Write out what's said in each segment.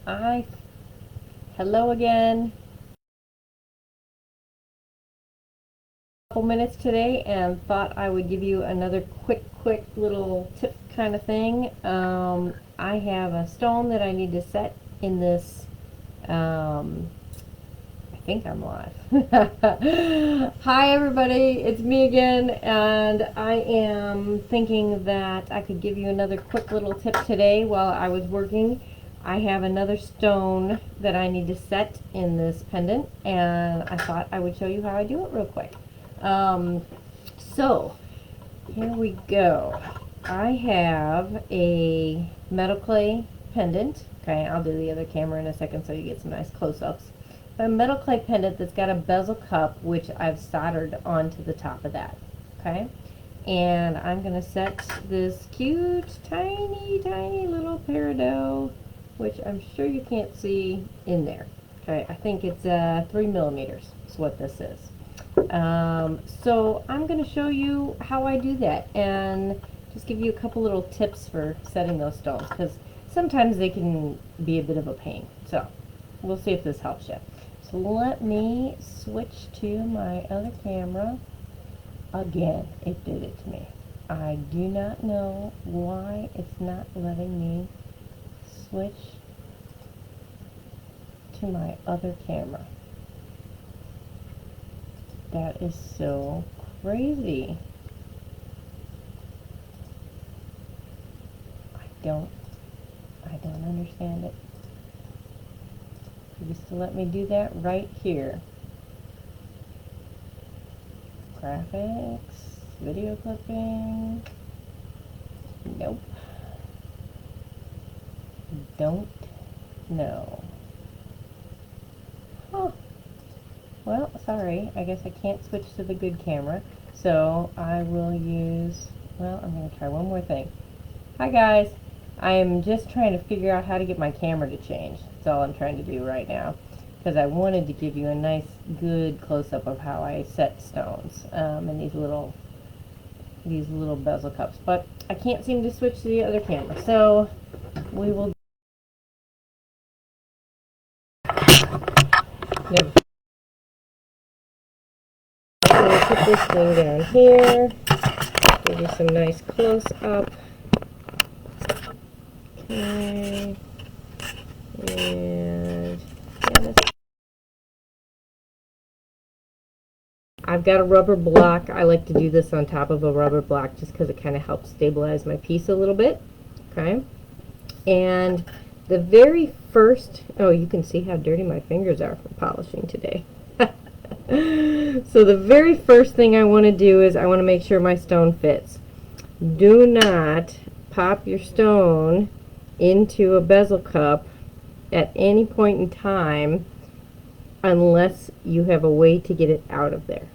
Hello again. Couple minutes today and thought I would give you another quick little tip kind of thing. I have a stone that I need to set in this. I think I'm live. Hi everybody, it's me again, and I am thinking that I could give you another quick little tip today while I was working. I have another stone that I need to set in this pendant, and I thought I would show you how I do it real quick. So here we go. I have a metal clay pendant. Okay, I'll do the other camera in a second so you get some nice close-ups. A metal clay pendant that's got a bezel cup, which I've soldered onto the top of that. Okay, and I'm gonna set this cute, tiny little peridot, which I'm sure you can't see, in there. Okay, I think it's 3 millimeters is what this is. So I'm going to show you how I do that and just give you a couple little tips for setting those stones, because sometimes they can be a bit of a pain. So we'll see if this helps you. So let me switch to my other camera. Again, it did it to me. I do not know why it's not letting me switch to my other camera. That is so crazy. I don't understand it. It used to let me do that right here. Graphics, video clipping. Nope. Don't know. Huh. Well, sorry, I guess I can't switch to the good camera, so I will use, well, I'm going to try one more thing. Hi guys, I am just trying to figure out how to get my camera to change. That's all I'm trying to do right now, because I wanted to give you a nice, good close-up of how I set stones in these little bezel cups, but I can't seem to switch to the other camera, so we will. Never. I'm going to put this thing down here, give you some nice close-up. Okay, and yeah, I've got a rubber block. I like to do this on top of a rubber block just because it kind of helps stabilize my piece a little bit. Okay, and the very first, oh, you can see how dirty my fingers are from polishing today. So the very first thing I want to do is I want to make sure my stone fits. Do not pop your stone into a bezel cup at any point in time unless you have a way to get it out of there.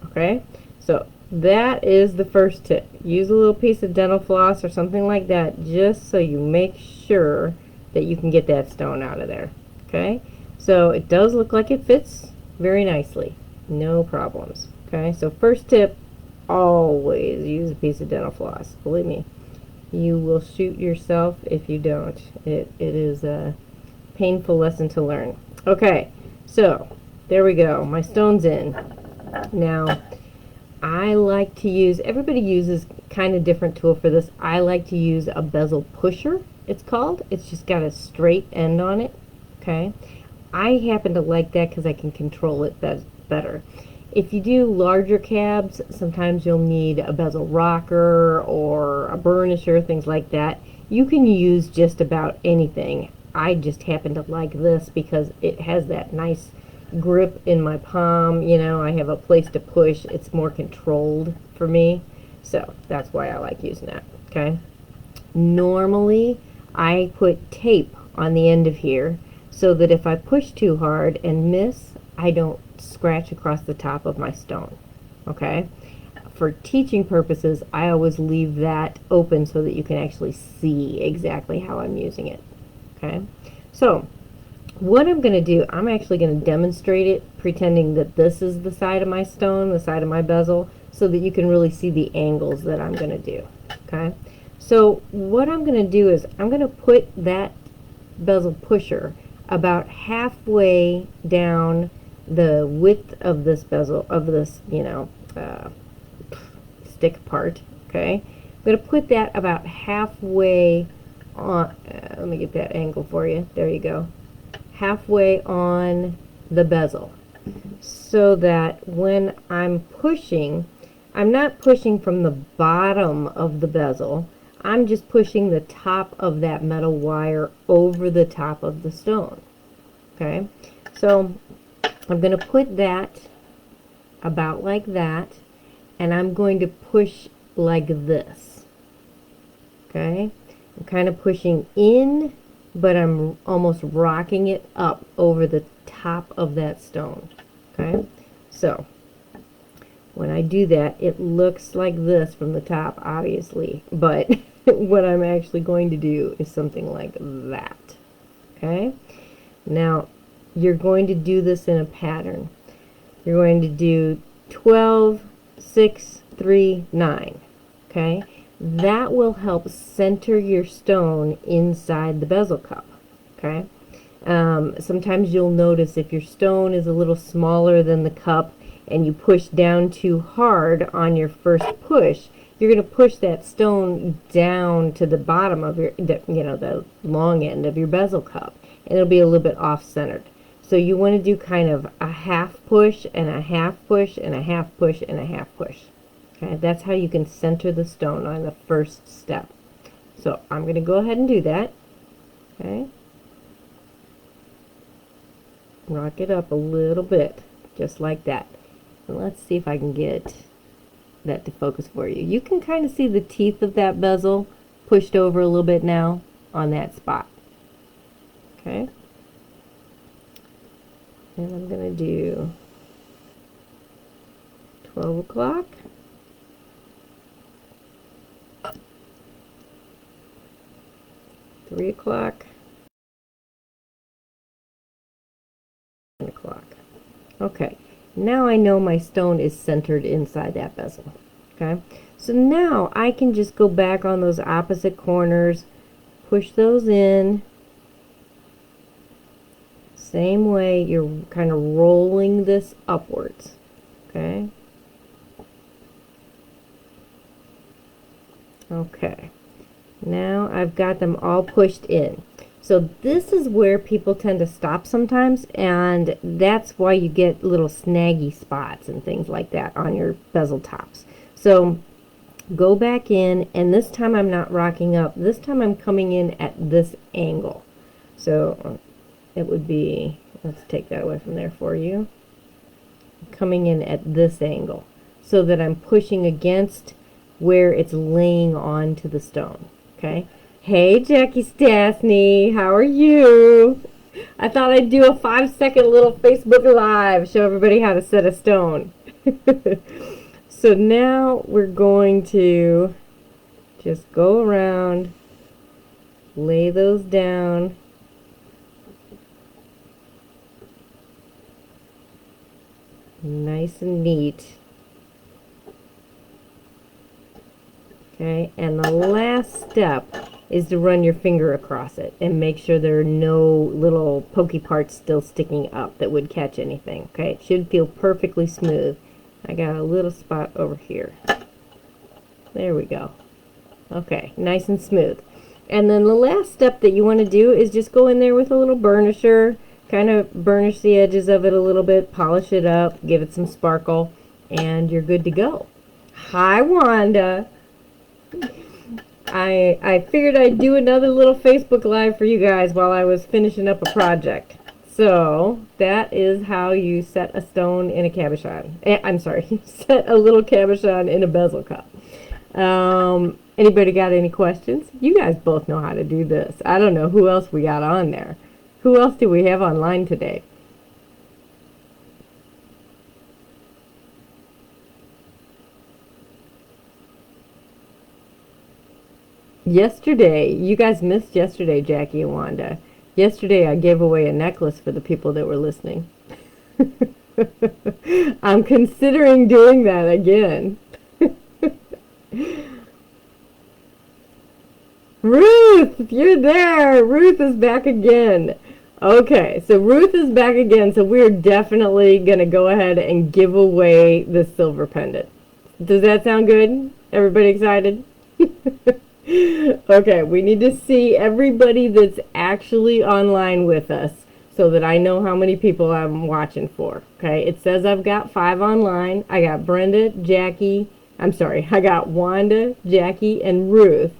Okay, so that is the first tip. Use a little piece of dental floss or something like that just so you make sure that you can get that stone out of there. Okay, so it does look like it fits very nicely, no problems. Okay, so first tip, always use a piece of dental floss. Believe me, you will shoot yourself if you don't. It is a painful lesson to learn. Okay, so there we go. My stone's in. Now, I like to use, everybody uses kind of different tool for this. I like to use a bezel pusher, it's called. It's just got a straight end on it. Okay, I happen to like that because I can control it better. If you do larger cabs, sometimes you'll need a bezel rocker or a burnisher, things like that. You can use just about anything. I just happen to like this because it has that nice grip in my palm. You know, I have a place to push. It's more controlled for me. So that's why I like using that. Okay. Normally, I put tape on the end of here so that if I push too hard and miss, I don't scratch across the top of my stone. Okay, for teaching purposes, I always leave that open so that you can actually see exactly how I'm using it. Okay, so what I'm going to do, I'm actually going to demonstrate it pretending that this is the side of my stone, the side of my bezel, so that you can really see the angles that I'm going to do. Okay, so what I'm going to do is I'm going to put that bezel pusher about halfway down the width of this bezel, of this, stick part, okay? I'm going to put that about halfway on, let me get that angle for you. There you go. Halfway on the bezel, so that when I'm pushing, I'm not pushing from the bottom of the bezel. I'm just pushing the top of that metal wire over the top of the stone. Okay, so I'm going to put that about like that, and I'm going to push like this. Okay, I'm kind of pushing in, but I'm almost rocking it up over the top of that stone. Okay, so when I do that, it looks like this from the top, obviously, but what I'm actually going to do is something like that. Okay, now you're going to do this in a pattern. You're going to do 12, 6, 3, 9. Okay, that will help center your stone inside the bezel cup. Okay, sometimes you'll notice if your stone is a little smaller than the cup and you push down too hard on your first push, you're going to push that stone down to the bottom of your, the long end of your bezel cup, and it'll be a little bit off-centered. So you want to do kind of a half push and a half push and a half push and a half push. Okay, that's how you can center the stone on the first step. So I'm going to go ahead and do that. Okay, rock it up a little bit, just like that. And let's see if I can get that to focus for you. You can kind of see the teeth of that bezel pushed over a little bit now on that spot. Okay, and I'm going to do 12 o'clock. 3 o'clock. 9 o'clock. Okay, now I know my stone is centered inside that bezel. Okay, so now I can just go back on those opposite corners, push those in. Same way, you're kind of rolling this upwards. Okay. Okay. Now I've got them all pushed in. So this is where people tend to stop sometimes, and that's why you get little snaggy spots and things like that on your bezel tops. So go back in, and this time I'm not rocking up. This time I'm coming in at this angle. So it would be, let's take that away from there for you. Coming in at this angle so that I'm pushing against where it's laying onto the stone. Okay. Hey, Jackie Stastny, how are you? I thought I'd do a 5-second little Facebook Live, show everybody how to set a stone. So now we're going to just go around, lay those down. Nice and neat. Okay, and the last step is to run your finger across it and make sure there are no little pokey parts still sticking up that would catch anything. Okay, it should feel perfectly smooth. I got a little spot over here. There we go. Okay, nice and smooth. And then the last step that you want to do is just go in there with a little burnisher, kind of burnish the edges of it a little bit, polish it up, give it some sparkle, and you're good to go. Hi, Wanda. I figured I'd do another little Facebook Live for you guys while I was finishing up a project. So that is how you set a stone in a cabochon. I'm sorry, set a little cabochon in a bezel cup. Anybody got any questions? You guys both know how to do this. I don't know who else we got on there. Who else do we have online today? Yesterday, you guys missed yesterday, Jackie and Wanda. Yesterday I gave away a necklace for the people that were listening. I'm considering doing that again. Ruth, you're there. Ruth is back again. Okay, so Ruth is back again, so we're definitely going to go ahead and give away the silver pendant. Does that sound good? Everybody excited? Okay, we need to see everybody that's actually online with us so that I know how many people I'm watching for. Okay, it says I've got 5 online. I got Brenda, Jackie, I got Wanda, Jackie, and Ruth.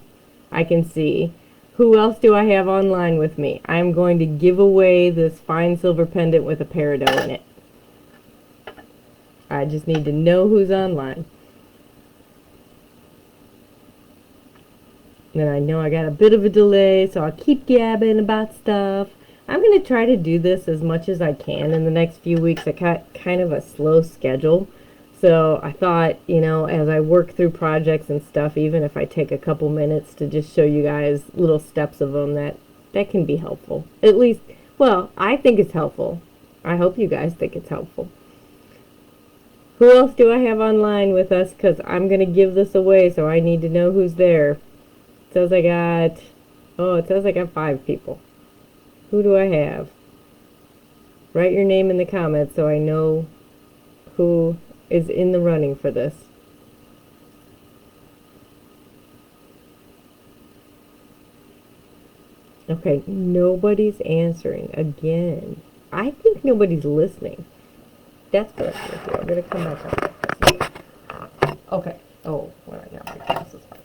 I can see. Who else do I have online with me? I'm going to give away this fine silver pendant with a peridot in it. I just need to know who's online. And I know I got a bit of a delay, so I'll keep gabbing about stuff. I'm going to try to do this as much as I can in the next few weeks. I got kind of a slow schedule. So I thought, you know, as I work through projects and stuff, even if I take a couple minutes to just show you guys little steps of them, that can be helpful. At least, well, I think it's helpful. I hope you guys think it's helpful. Who else do I have online with us? Because I'm going to give this away, so I need to know who's there. It says I got 5 people. Who do I have? Write your name in the comments so I know who is in the running for this. Okay, nobody's answering again. I think nobody's listening. That's what I'm going to do. I'm going to come back up. Okay. Oh, well, I got my glasses on.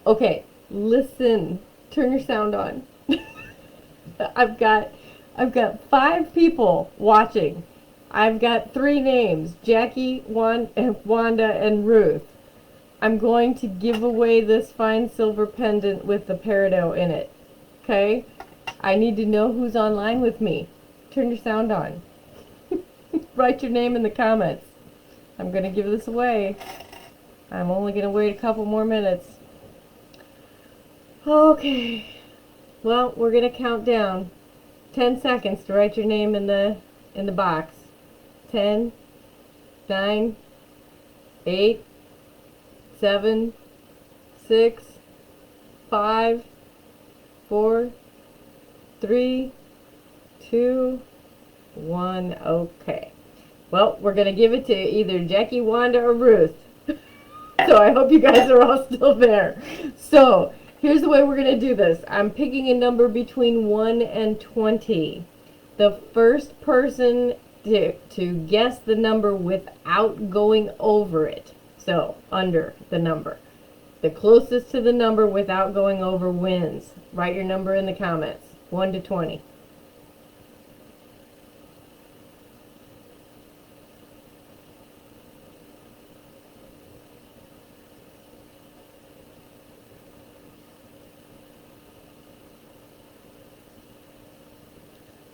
Okay, listen. Turn your sound on. I've got 5 people watching. I've got 3 names, Jackie, Wanda, and Ruth. I'm going to give away this fine silver pendant with the peridot in it. Okay? I need to know who's online with me. Turn your sound on. Write your name in the comments. I'm going to give this away. I'm only going to wait a couple more minutes. Okay. Well, we're going to count down. 10 seconds to write your name in the box. 10, 9, 8, 7, 6, 5, 4, 3, 2, 1. Okay. Well, we're going to give it to either Jackie, Wanda, or Ruth. So I hope you guys are all still there. So here's the way we're going to do this. I'm picking a number between 1 and 20. The first person to guess the number without going over it. So, under the number. The closest to the number without going over wins. Write your number in the comments. 1 to 20.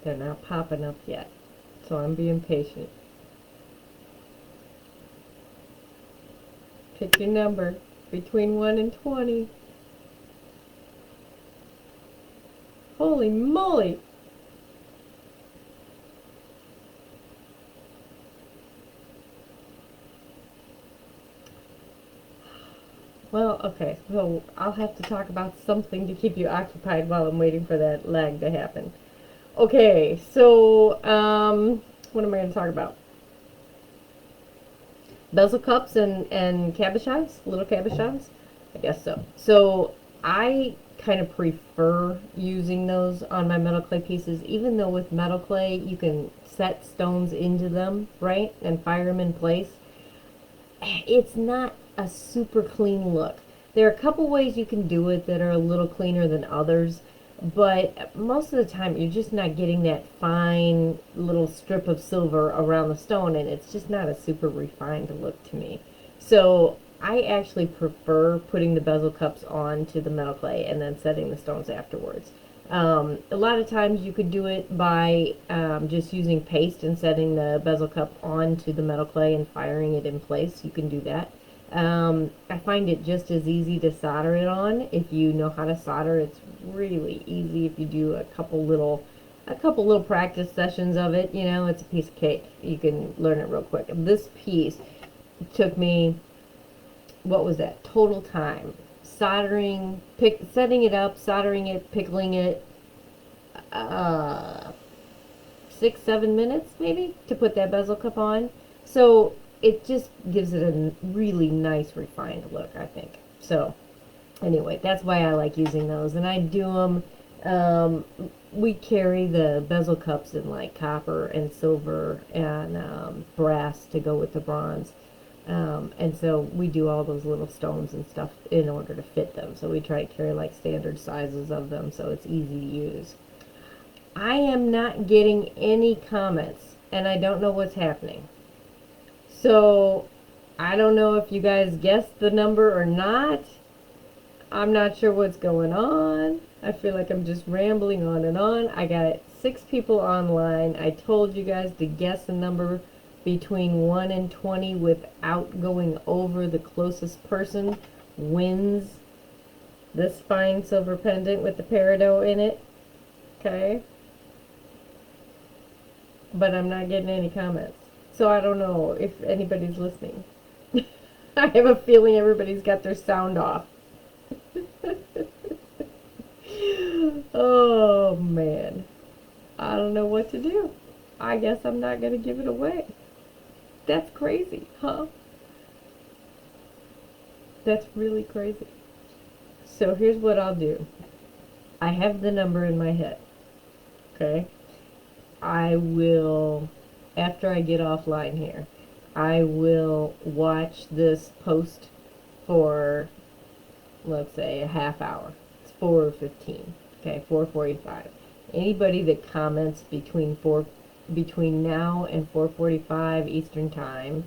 They're not popping up yet, so I'm being patient. Pick your number between 1 and 20. Holy moly! Well, okay, so I'll have to talk about something to keep you occupied while I'm waiting for that lag to happen. Okay, so, what am I going to talk about? Bezel cups and cabochons? Little cabochons? I guess so. So, I kind of prefer using those on my metal clay pieces, even though with metal clay you can set stones into them, right, and fire them in place. It's not a super clean look. There are a couple ways you can do it that are a little cleaner than others. But most of the time, you're just not getting that fine little strip of silver around the stone, and it's just not a super refined look to me. So I actually prefer putting the bezel cups onto the metal clay and then setting the stones afterwards. A lot of times you could do it by just using paste and setting the bezel cup onto the metal clay and firing it in place. You can do that. I find it just as easy to solder it on if you know how to solder. It's really easy if you do a couple little practice sessions of it. You know, it's a piece of cake. You can learn it real quick. This piece took me, what was that, total time? soldering, setting it up, soldering it, pickling it, 6-7 minutes maybe to put that bezel cup on. So it just gives it a really nice refined look, I think. So anyway, that's why I like using those. And I do them, we carry the bezel cups in like copper and silver and brass to go with the bronze. And so we do all those little stones and stuff in order to fit them. So we try to carry like standard sizes of them so it's easy to use. I am not getting any comments, and I don't know what's happening. So I don't know if you guys guessed the number or not. I'm not sure what's going on. I feel like I'm just rambling on and on. I got 6 people online. I told you guys to guess a number between 1 and 20 without going over the closest person wins this fine silver pendant with the peridot in it. Okay? But I'm not getting any comments. So I don't know if anybody's listening. I have a feeling everybody's got their sound off. Oh, man. I don't know what to do. I guess I'm not going to give it away. That's crazy, huh? That's really crazy. So here's what I'll do. I have the number in my head. Okay? I will, after I get offline here, I will watch this post for, let's say, a half hour. It's 4:15. Okay, 4:45. Anybody that comments between now and 4:45 Eastern Time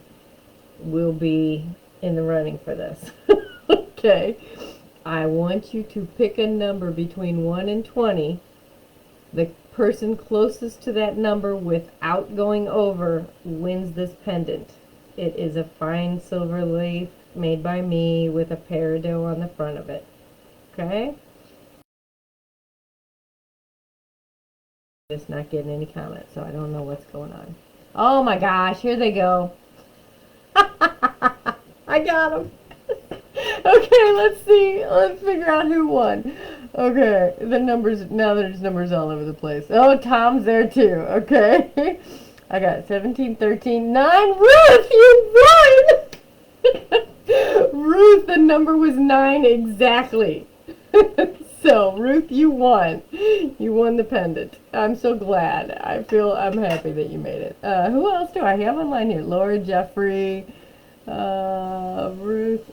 will be in the running for this. Okay. I want you to pick a number between 1 and 20. The person closest to that number without going over wins this pendant. It is a fine silver leaf made by me with a peridot on the front of it. Okay? Just not getting any comments, so I don't know what's going on. Oh my gosh, here they go. I got them. Okay, let's see. Let's figure out who won. Okay, the numbers, now there's numbers all over the place. Oh, Tom's there too. Okay. I got 17, 13, 9. Ruth, you won! Ruth, the number was 9 exactly. So, Ruth, you won. You won the pendant. I'm so glad. I'm happy that you made it. Who else do I have online here? Laura, Jeffrey, Ruth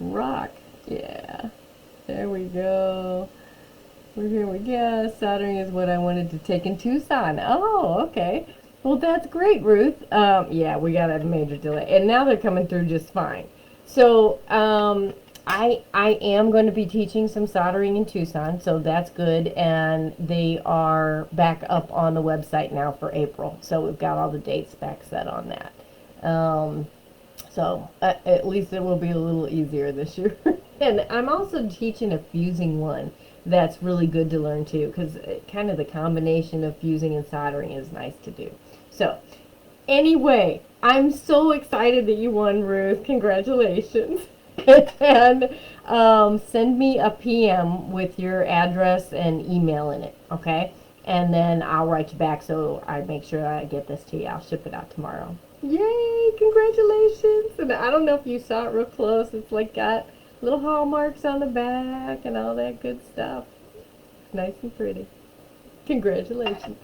Rock. Yeah. There we go. Here we go. Soldering is what I wanted to take in Tucson. Oh, okay. Well, that's great, Ruth. Yeah, we got a major delay. And now they're coming through just fine. So, I am going to be teaching some soldering in Tucson, so that's good. And they are back up on the website now for April. So we've got all the dates back set on that. So at least it will be a little easier this year. And I'm also teaching a fusing one that's really good to learn too, because kind of the combination of fusing and soldering is nice to do. So anyway, I'm so excited that you won, Ruth. Congratulations. And send me a PM with your address and email in it, okay? And then I'll write you back so I make sure I get this to you. I'll ship it out tomorrow. Yay! Congratulations! And I don't know if you saw it real close. It's like got little hallmarks on the back and all that good stuff. Nice and pretty. Congratulations.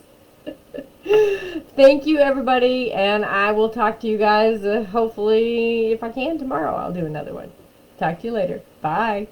Thank you, everybody, and I will talk to you guys hopefully, if I can, tomorrow. I'll do another one. Talk to you later. Bye.